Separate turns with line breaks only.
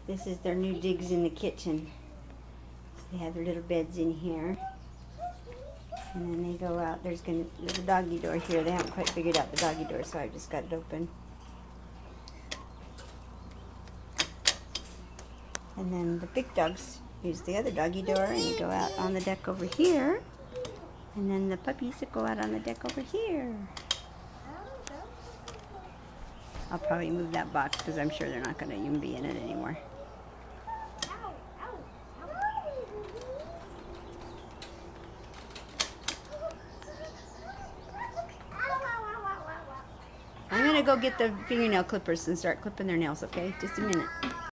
This is their new digs in the kitchen. So they have their little beds in here. And then they go out. There's a doggy door here. They haven't quite figured out the doggy door, so I just got it open. And then the big dogs use the other doggy door and they go out on the deck over here. And then the puppies go out on the deck over here. I'll probably move that box because I'm sure they're not going to even be in it anymore. I'm going to go get the fingernail clippers and start clipping their nails, okay? Just a minute.